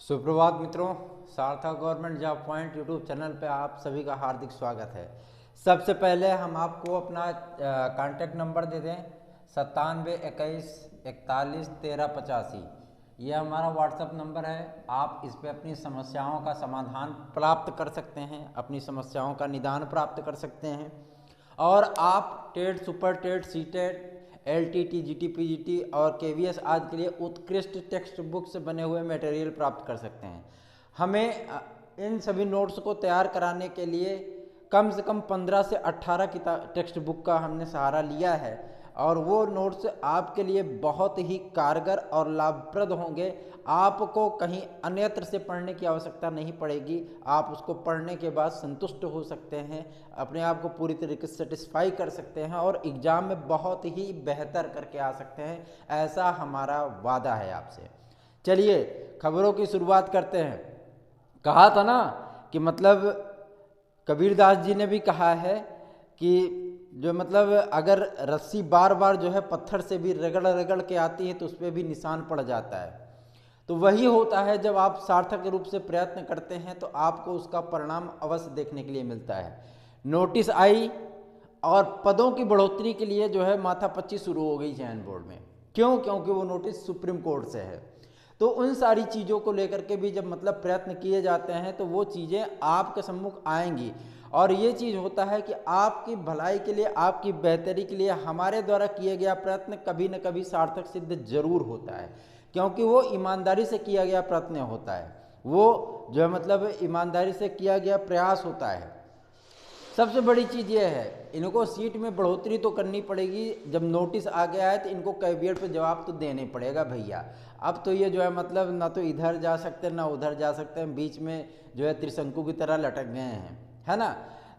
सुप्रभात मित्रों, सार्थक government job point YouTube channel पे आप सभी का हार्दिक स्वागत है। सबसे पहले हम आपको अपना कांटेक्ट नंबर दे दें 9721411385। ये हमारा व्हाट्सएप नंबर है। आप इस पे अपनी समस्याओं का समाधान प्राप्त कर सकते हैं, अपनी समस्याओं का निदान प्राप्त कर सकते हैं और आप TET, super TET, CTET, LTT, GT, PGT और KVS आदि के लिए उत्कृष्ट टेक्स्ट बुक से बने हुए मटेरियल प्राप्त कर सकते हैं। हमें इन सभी नोट्स को तैयार कराने के लिए कम से कम 15 से 18 टेक्स्ट बुक का हमने सहारा लिया है और वो नोट्स आपके लिए बहुत ही कारगर और लाभप्रद होंगे। आपको कहीं अन्यत्र से पढ़ने की आवश्यकता नहीं पड़ेगी। आप उसको पढ़ने के बाद संतुष्ट हो सकते हैं, अपने आप को पूरी तरीके से सेटिस्फाई कर सकते हैं और एग्ज़ाम में बहुत ही बेहतर करके आ सकते हैं। ऐसा हमारा वादा है आपसे। चलिए खबरों की शुरुआत करते हैं। कहा था ना कि मतलब कबीरदास जी ने भी कहा है कि जो मतलब अगर रस्सी बार बार जो है पत्थर से भी रगड़ रगड़ के आती है तो उस पर भी निशान पड़ जाता है। तो वही होता है, जब आप सार्थक रूप से प्रयत्न करते हैं तो आपको उसका परिणाम अवश्य देखने के लिए मिलता है। नोटिस आई और पदों की बढ़ोतरी के लिए जो है माथापच्ची शुरू हो गई चयन बोर्ड में। क्यों? क्योंकि वो नोटिस सुप्रीम कोर्ट से है। तो उन सारी चीज़ों को लेकर के भी जब मतलब प्रयत्न किए जाते हैं तो वो चीज़ें आपके सम्मुख आएंगी और ये चीज़ होता है कि आपकी भलाई के लिए, आपकी बेहतरी के लिए हमारे द्वारा किए गया प्रयत्न कभी न कभी सार्थक सिद्ध जरूर होता है, क्योंकि वो ईमानदारी से किया गया प्रयत्न होता है। वो जो है मतलब ईमानदारी से किया गया प्रयास होता है। सबसे बड़ी चीज़ ये है, इनको सीट में बढ़ोतरी तो करनी पड़ेगी। जब नोटिस आ गया है तो इनको कैविएट पे जवाब तो देना ही पड़ेगा भैया। अब तो ये जो है मतलब ना तो इधर जा सकते ना उधर जा सकते हैं, बीच में जो है त्रिशंकु की तरह लटक गए हैं, है ना।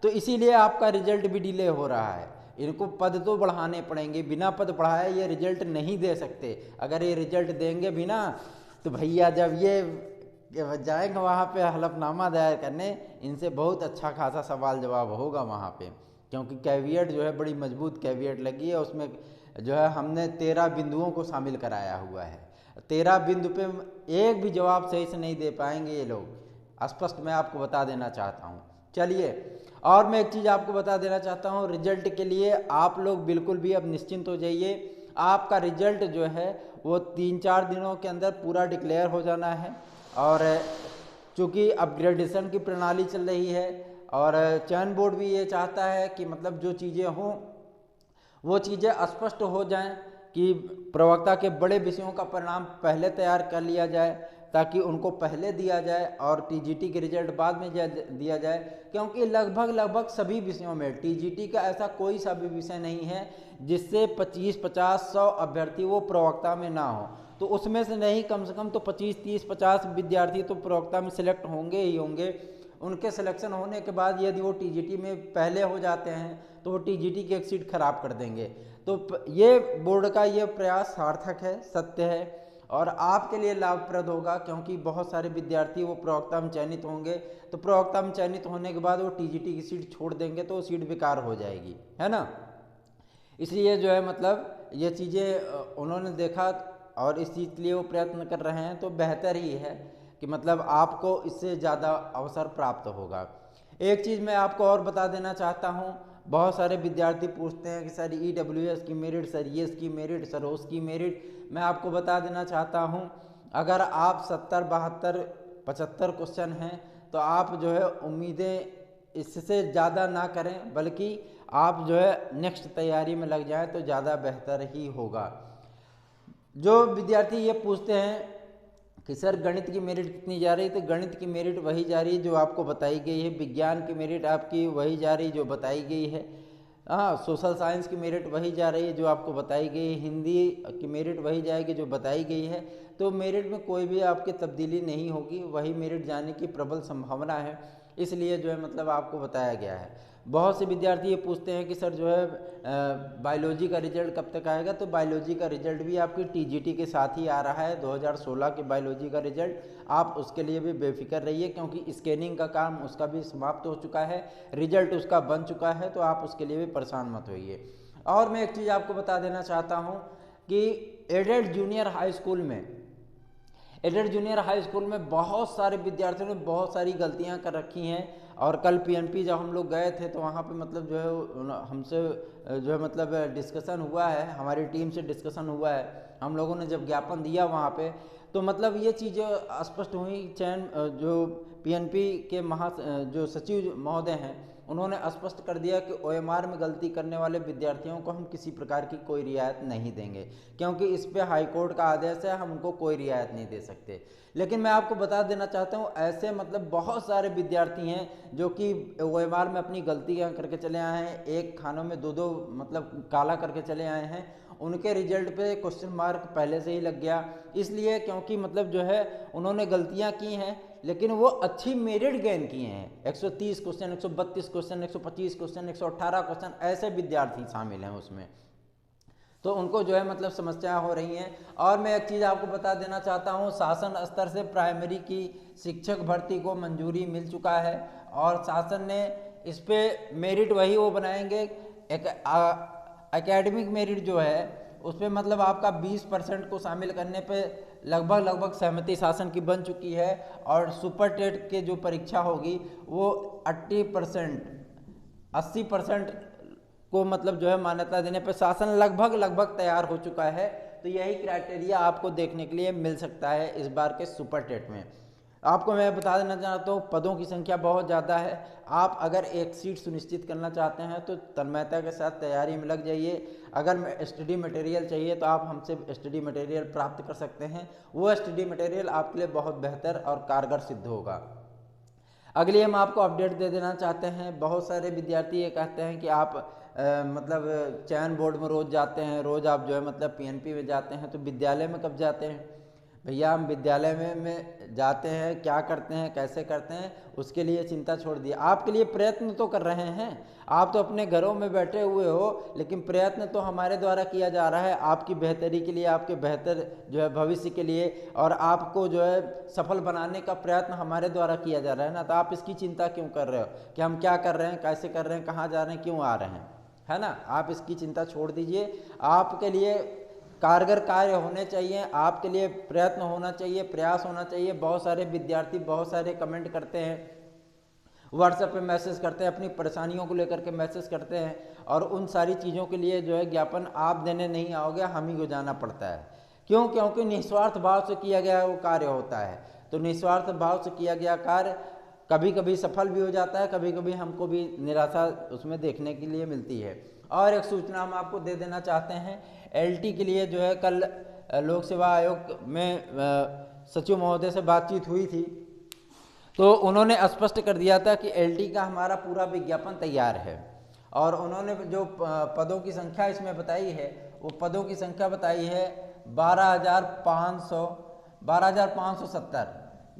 तो इसीलिए आपका रिजल्ट भी डिले हो रहा है। इनको पद तो बढ़ाने पड़ेंगे, बिना पद बढ़ाए ये रिजल्ट नहीं दे सकते। अगर ये रिजल्ट देंगे भी ना तो भैया जब ये जाएंगे वहाँ पे हलफनामा दायर करने, इनसे बहुत अच्छा खासा सवाल जवाब होगा वहाँ पे, क्योंकि कैविएट जो है बड़ी मजबूत कैविएट लगी है। उसमें जो है हमने 13 बिंदुओं को शामिल कराया हुआ है। 13 बिंदु पे एक भी जवाब सही से नहीं दे पाएंगे ये लोग, स्पष्ट मैं आपको बता देना चाहता हूँ। चलिए, और मैं एक चीज़ आपको बता देना चाहता हूँ, रिजल्ट के लिए आप लोग बिल्कुल भी अब निश्चिंत हो जाइए। आपका रिजल्ट जो है वो 3-4 दिनों के अंदर पूरा डिक्लेयर हो जाना है। और चूँकि अपग्रेडेशन की प्रणाली चल रही है और चयन बोर्ड भी ये चाहता है कि मतलब जो चीज़ें हों वो चीज़ें स्पष्ट हो जाएं, कि प्रवक्ता के बड़े विषयों का परिणाम पहले तैयार कर लिया जाए ताकि उनको पहले दिया जाए और TGT के रिजल्ट बाद में दिया जाए। क्योंकि लगभग सभी विषयों में TGT का ऐसा कोई सा भी विषय नहीं है जिससे 25, 50, 100 अभ्यर्थी वो प्रवक्ता में ना हो। तो उसमें से नहीं कम से कम तो 25, 30, 50 विद्यार्थी तो प्रवक्ता में सिलेक्ट होंगे ही होंगे। उनके सिलेक्शन होने के बाद यदि वो TGT में पहले हो जाते हैं तो वो TGT की एक सीट खराब कर देंगे। तो ये बोर्ड का ये प्रयास सार्थक है, सत्य है और आपके लिए लाभप्रद होगा, क्योंकि बहुत सारे विद्यार्थी वो प्रवक्ता में चयनित होंगे। तो प्रवक्ता में चयनित होने के बाद वो TGT की सीट छोड़ देंगे तो वो सीट बेकार हो जाएगी, है ना। इसलिए जो है मतलब ये चीज़ें उन्होंने देखा और इस चीज़ के लिए वो प्रयत्न कर रहे हैं, तो बेहतर ही है कि मतलब आपको इससे ज़्यादा अवसर प्राप्त होगा। एक चीज़ मैं आपको और बता देना चाहता हूँ, बहुत सारे विद्यार्थी पूछते हैं कि सर EWS की मेरिट, सर ये की मेरिट, सर उसकी मेरिट। मैं आपको बता देना चाहता हूँ, अगर आप 70, 72, 75 क्वेश्चन हैं तो आप जो है उम्मीदें इससे ज़्यादा ना करें, बल्कि आप जो है नेक्स्ट तैयारी में लग जाएं तो ज़्यादा बेहतर ही होगा। जो विद्यार्थी ये पूछते हैं कि सर गणित की मेरिट कितनी जा रही, तो गणित की मेरिट वही जा रही जो आपको बताई गई है। विज्ञान की मेरिट आपकी वही जा रही जो बताई गई है। हाँ, सोशल साइंस की मेरिट वही जा रही है जो आपको बताई गई है। हिंदी की मेरिट वही जाएगी जो बताई गई है। तो मेरिट में कोई भी आपकी तब्दीली नहीं होगी, वही मेरिट जाने की प्रबल संभावना है। इसलिए जो है मतलब आपको बताया गया है। बहुत से विद्यार्थी ये पूछते हैं कि सर जो है बायोलॉजी का रिजल्ट कब तक आएगा, तो बायोलॉजी का रिजल्ट भी आपकी TGT के साथ ही आ रहा है। 2016 के बायोलॉजी का रिजल्ट, आप उसके लिए भी बेफिक्र रहिए, क्योंकि स्कैनिंग का काम उसका भी समाप्त हो चुका है, रिजल्ट उसका बन चुका है, तो आप उसके लिए भी परेशान मत होइए। और मैं एक चीज़ आपको बता देना चाहता हूँ कि एडेड जूनियर हाई स्कूल में एडेड जूनियर हाई स्कूल में बहुत सारे विद्यार्थियों ने बहुत सारी गलतियां कर रखी हैं। और कल पीएनपी जब हम लोग गए थे तो वहाँ पे मतलब जो है हमसे जो है मतलब डिस्कशन हुआ है, हमारी टीम से डिस्कशन हुआ है। हम लोगों ने जब ज्ञापन दिया वहाँ पे तो मतलब ये चीज़ें स्पष्ट हुई। चयन जो पीएनपी के जो सचिव महोदय हैं उन्होंने स्पष्ट कर दिया कि ओएमआर में गलती करने वाले विद्यार्थियों को हम किसी प्रकार की कोई रियायत नहीं देंगे, क्योंकि इस पे हाई कोर्ट का आदेश है, हम उनको कोई रियायत नहीं दे सकते। लेकिन मैं आपको बता देना चाहता हूँ ऐसे मतलब बहुत सारे विद्यार्थी हैं जो कि ओएमआर में अपनी गलतियाँ करके चले आए हैं, एक खानों में दो दो मतलब काला करके चले आए हैं, उनके रिजल्ट पे क्वेश्चन मार्क पहले से ही लग गया। इसलिए क्योंकि मतलब जो है उन्होंने गलतियां की हैं लेकिन वो अच्छी मेरिट गेन किए हैं। 130 क्वेश्चन, 132 क्वेश्चन, 125 क्वेश्चन, 118 क्वेश्चन ऐसे विद्यार्थी शामिल हैं उसमें, तो उनको जो है मतलब समस्याएं हो रही हैं। और मैं एक चीज़ आपको बता देना चाहता हूँ, शासन स्तर से प्राइमरी की शिक्षक भर्ती को मंजूरी मिल चुका है और शासन ने इस पर मेरिट वही वो बनाएंगे, एक एकेडमिक मेरिट जो है उस पर मतलब आपका 20% को शामिल करने पे लगभग सहमति शासन की बन चुकी है। और सुपर टेट के जो परीक्षा होगी वो 80% को मतलब जो है मान्यता देने पे शासन लगभग तैयार हो चुका है। तो यही क्राइटेरिया आपको देखने के लिए मिल सकता है इस बार के सुपर टेट में। आपको मैं बता देना चाहता हूँ पदों की संख्या बहुत ज़्यादा है। आप अगर एक सीट सुनिश्चित करना चाहते हैं तो तन्मयता के साथ तैयारी में लग जाइए। अगर स्टडी मटेरियल चाहिए तो आप हमसे स्टडी मटेरियल प्राप्त कर सकते हैं, वो स्टडी मटेरियल आपके लिए बहुत बेहतर और कारगर सिद्ध होगा। अगली हम आपको अपडेट दे देना चाहते हैं। बहुत सारे विद्यार्थी ये कहते हैं कि आप मतलब चयन बोर्ड में रोज़ जाते हैं, रोज़ आप जो है मतलब पीएनपी में जाते हैं, तो विद्यालय में कब जाते हैं? भैया हम विद्यालय में जाते हैं, क्या करते हैं, कैसे करते हैं, उसके लिए चिंता छोड़ दिए। आपके लिए प्रयत्न तो कर रहे हैं, आप तो अपने घरों में बैठे हुए हो, लेकिन प्रयत्न तो हमारे द्वारा किया जा रहा है आपकी बेहतरी के लिए, आपके बेहतर जो है भविष्य के लिए, और आपको जो है सफल बनाने का प्रयत्न हमारे द्वारा किया जा रहा है ना। तो आप इसकी चिंता क्यों कर रहे हो कि हम क्या कर रहे हैं, कैसे कर रहे हैं, कहाँ जा रहे हैं, क्यों आ रहे हैं, है ना। आप इसकी चिंता छोड़ दीजिए। आपके लिए कारगर कार्य होने चाहिए, आपके लिए प्रयत्न होना चाहिए, प्रयास होना चाहिए। बहुत सारे विद्यार्थी बहुत सारे कमेंट करते हैं, व्हाट्सएप पे मैसेज करते हैं, अपनी परेशानियों को लेकर के मैसेज करते हैं, और उन सारी चीज़ों के लिए जो है ज्ञापन आप देने नहीं आओगे, हम ही को जाना पड़ता है। क्यों? क्योंकि निस्वार्थ भाव से किया गया वो कार्य होता है। तो निस्वार्थ भाव से किया गया कार्य कभी कभी सफल भी हो जाता है, कभी कभी हमको भी निराशा उसमें देखने के लिए मिलती है। और एक सूचना हम आपको दे देना चाहते हैं, एलटी के लिए जो है कल लोक सेवा आयोग में सचिव महोदय से बातचीत हुई थी, तो उन्होंने स्पष्ट कर दिया था कि एलटी का हमारा पूरा विज्ञापन तैयार है। और उन्होंने जो पदों की संख्या इसमें बताई है, वो पदों की संख्या बताई है 12,570।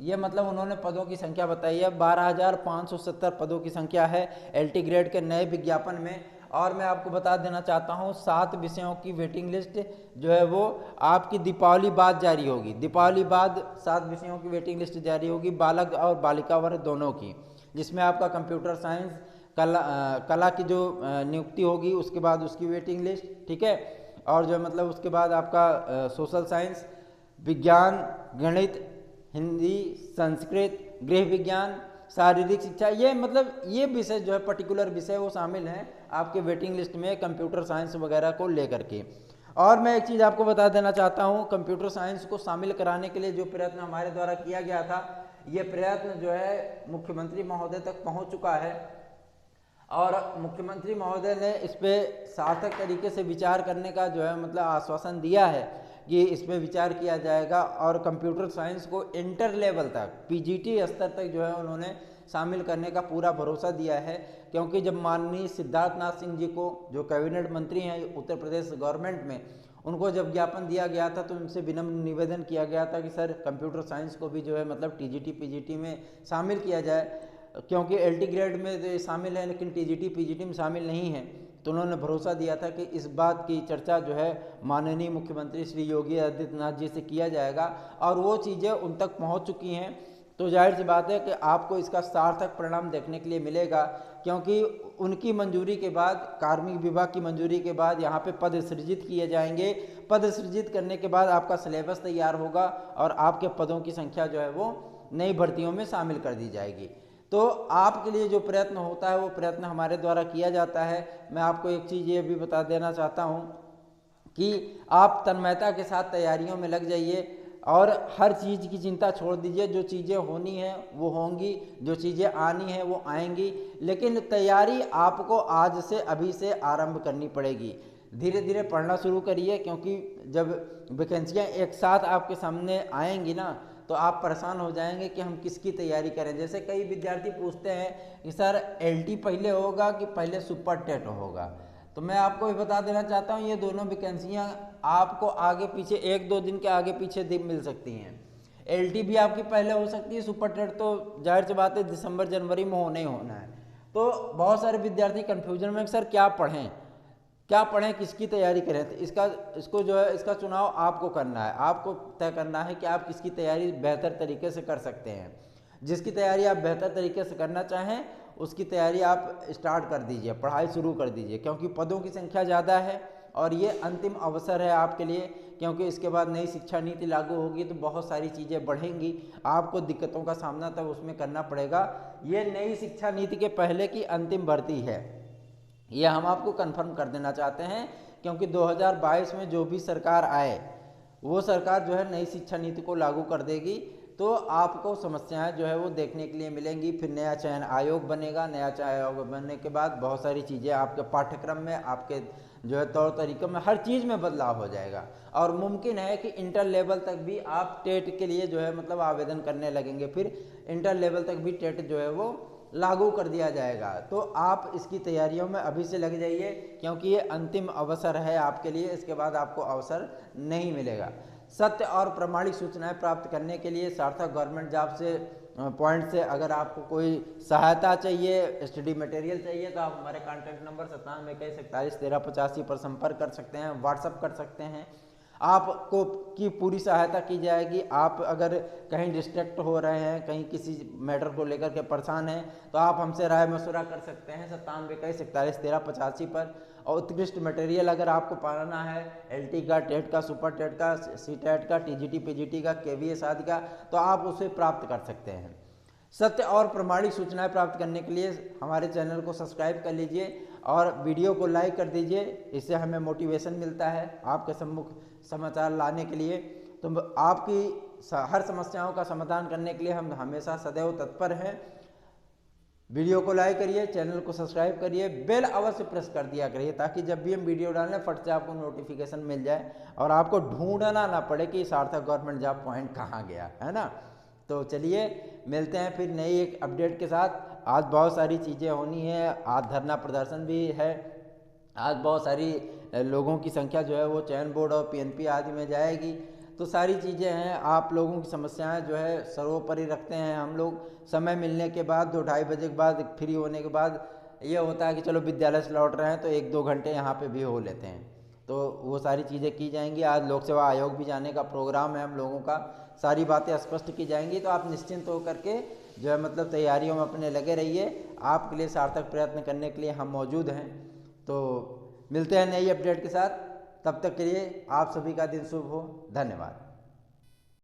ये मतलब उन्होंने पदों की संख्या बताई है 12,570 पदों की संख्या है एलटी ग्रेड के नए विज्ञापन में। और मैं आपको बता देना चाहता हूँ 7 विषयों की वेटिंग लिस्ट जो है वो आपकी दीपावली बाद जारी होगी। दीपावली बाद 7 विषयों की वेटिंग लिस्ट जारी होगी, बालक और बालिका वर्ग दोनों की, जिसमें आपका कंप्यूटर साइंस, कला की जो नियुक्ति होगी उसके बाद उसकी वेटिंग लिस्ट, ठीक है। और जो मतलब उसके बाद आपका सोशल साइंस, विज्ञान, गणित, हिंदी, संस्कृत, गृह विज्ञान, शारीरिक शिक्षा, ये मतलब ये विषय जो है पर्टिकुलर विषय वो शामिल हैं आपके वेटिंग लिस्ट में कंप्यूटर साइंस वगैरह को लेकर के। और मैं एक चीज़ आपको बता देना चाहता हूँ, कंप्यूटर साइंस को शामिल कराने के लिए जो प्रयत्न हमारे द्वारा किया गया था, ये प्रयत्न जो है मुख्यमंत्री महोदय तक पहुँच चुका है। और मुख्यमंत्री महोदय ने इस पर सार्थक तरीके से विचार करने का जो है मतलब आश्वासन दिया है कि इस पर विचार किया जाएगा, और कंप्यूटर साइंस को इंटर लेवल तक, पीजीटी स्तर तक जो है उन्होंने शामिल करने का पूरा भरोसा दिया है। क्योंकि जब माननीय सिद्धार्थनाथ सिंह जी को, जो कैबिनेट मंत्री हैं उत्तर प्रदेश गवर्नमेंट में, उनको जब ज्ञापन दिया गया था तो उनसे विनम्र निवेदन किया गया था कि सर कंप्यूटर साइंस को भी जो है मतलब टीजीटी पीजीटी में शामिल किया जाए, क्योंकि एलटी ग्रेड में शामिल है लेकिन टीजीटी पीजीटी में शामिल नहीं है। तो उन्होंने भरोसा दिया था कि इस बात की चर्चा जो है माननीय मुख्यमंत्री श्री योगी आदित्यनाथ जी से किया जाएगा, और वो चीज़ें उन तक पहुंच चुकी हैं। तो जाहिर सी बात है कि आपको इसका सार्थक परिणाम देखने के लिए मिलेगा, क्योंकि उनकी मंजूरी के बाद, कार्मिक विभाग की मंजूरी के बाद यहाँ पे पद सृजित किए जाएंगे। पद सृजित करने के बाद आपका सिलेबस तैयार होगा और आपके पदों की संख्या जो है वो नई भर्तियों में शामिल कर दी जाएगी। तो आपके लिए जो प्रयत्न होता है वो प्रयत्न हमारे द्वारा किया जाता है। मैं आपको एक चीज़ ये भी बता देना चाहता हूँ कि आप तन्मयता के साथ तैयारियों में लग जाइए और हर चीज़ की चिंता छोड़ दीजिए। जो चीज़ें होनी हैं वो होंगी, जो चीज़ें आनी हैं वो आएंगी, लेकिन तैयारी आपको आज से, अभी से आरंभ करनी पड़ेगी। धीरे धीरे पढ़ना शुरू करिए, क्योंकि जब वैकेंसियाँ एक साथ आपके सामने आएंगी ना तो आप परेशान हो जाएंगे कि हम किसकी तैयारी करें। जैसे कई विद्यार्थी पूछते हैं कि सर LT पहले होगा कि पहले सुपर टेट होगा, तो मैं आपको भी बता देना चाहता हूँ ये दोनों वैकेंसियाँ आपको आगे पीछे 1-2 दिन के आगे पीछे मिल सकती हैं। LT भी आपकी पहले हो सकती है, सुपर टेट तो जाहिर सी बात है दिसंबर जनवरी में होना ही होना है। तो बहुत सारे विद्यार्थी कन्फ्यूजन में सर क्या पढ़ें, किसकी तैयारी करें। तो इसको जो है इसका चुनाव आपको करना है। आपको तय करना है कि आप किसकी तैयारी बेहतर तरीके से कर सकते हैं। जिसकी तैयारी आप बेहतर तरीके से करना चाहें उसकी तैयारी आप स्टार्ट कर दीजिए, पढ़ाई शुरू कर दीजिए, क्योंकि पदों की संख्या ज़्यादा है और ये अंतिम अवसर है आपके लिए। क्योंकि इसके बाद नई शिक्षा नीति लागू होगी तो बहुत सारी चीज़ें बढ़ेंगी, आपको दिक्कतों का सामना तब उसमें करना पड़ेगा। ये नई शिक्षा नीति के पहले की अंतिम भर्ती है, ये हम आपको कन्फर्म कर देना चाहते हैं। क्योंकि 2022 में जो भी सरकार आए वो सरकार जो है नई शिक्षा नीति को लागू कर देगी, तो आपको समस्याएं जो है वो देखने के लिए मिलेंगी। फिर नया चयन आयोग बनेगा, नया चयन आयोग बनने के बाद बहुत सारी चीज़ें आपके पाठ्यक्रम में, आपके जो है तौर तरीक़ों में, हर चीज़ में बदलाव हो जाएगा। और मुमकिन है कि इंटर लेवल तक भी आप टेट के लिए जो है मतलब आवेदन करने लगेंगे, फिर इंटर लेवल तक भी टेट जो है वो लागू कर दिया जाएगा। तो आप इसकी तैयारियों में अभी से लग जाइए, क्योंकि ये अंतिम अवसर है आपके लिए, इसके बाद आपको अवसर नहीं मिलेगा। सत्य और प्रामाणिक सूचनाएं प्राप्त करने के लिए सार्थक गवर्नमेंट जॉब से पॉइंट से अगर आपको कोई सहायता चाहिए, स्टडी मटेरियल चाहिए, तो आप हमारे कॉन्टैक्ट नंबर 9721411385 पर संपर्क कर सकते हैं, व्हाट्सअप कर सकते हैं। आपको की पूरी सहायता की जाएगी। आप अगर कहीं डिस्ट्रैक्ट हो रहे हैं, कहीं किसी मैटर को लेकर के परेशान हैं, तो आप हमसे राय मशुरा कर सकते हैं 9721411385 पर। और उत्कृष्ट मटेरियल अगर आपको पाना है LT का, टेट का, सुपर टेट का, CTET का, TGT PGT का, KVS आदि का, तो आप उसे प्राप्त कर सकते हैं। सत्य और प्रामाणिक सूचनाएं प्राप्त करने के लिए हमारे चैनल को सब्सक्राइब कर लीजिए और वीडियो को लाइक कर दीजिए, इससे हमें मोटिवेशन मिलता है आपके सम्मुख समाचार लाने के लिए। तो आपकी हर समस्याओं का समाधान करने के लिए हम हमेशा सदैव तत्पर हैं। वीडियो को लाइक करिए, चैनल को सब्सक्राइब करिए, बेल अवश्य प्रेस कर दिया करिए, ताकि जब भी हम वीडियो डालें फट से आपको नोटिफिकेशन मिल जाए और आपको ढूंढना ना पड़े कि सार्थक गवर्नमेंट जॉब पॉइंट कहाँ गया, है ना। तो चलिए मिलते हैं फिर नई एक अपडेट के साथ। आज बहुत सारी चीज़ें होनी है, आज धरना प्रदर्शन भी है, आज बहुत सारी लोगों की संख्या जो है वो चयन बोर्ड और PNP आदि में जाएगी। तो सारी चीज़ें हैं, आप लोगों की समस्याएं जो है सर्वोपरि रखते हैं हम लोग। समय मिलने के बाद 2-2:30 बजे के बाद फ्री होने के बाद ये होता है कि चलो विद्यालय से लौट रहे हैं तो 1-2 घंटे यहाँ पे भी हो लेते हैं, तो वो सारी चीज़ें की जाएंगी। आज लोक सेवा आयोग भी जाने का प्रोग्राम है हम लोगों का, सारी बातें स्पष्ट की जाएंगी। तो आप निश्चिंत होकर के जो है मतलब तैयारियों में अपने लगे रहिए, आपके लिए सार्थक प्रयत्न करने के लिए हम मौजूद हैं। तो मिलते हैं नई अपडेट के साथ, तब तक के लिए आप सभी का दिन शुभ हो। धन्यवाद।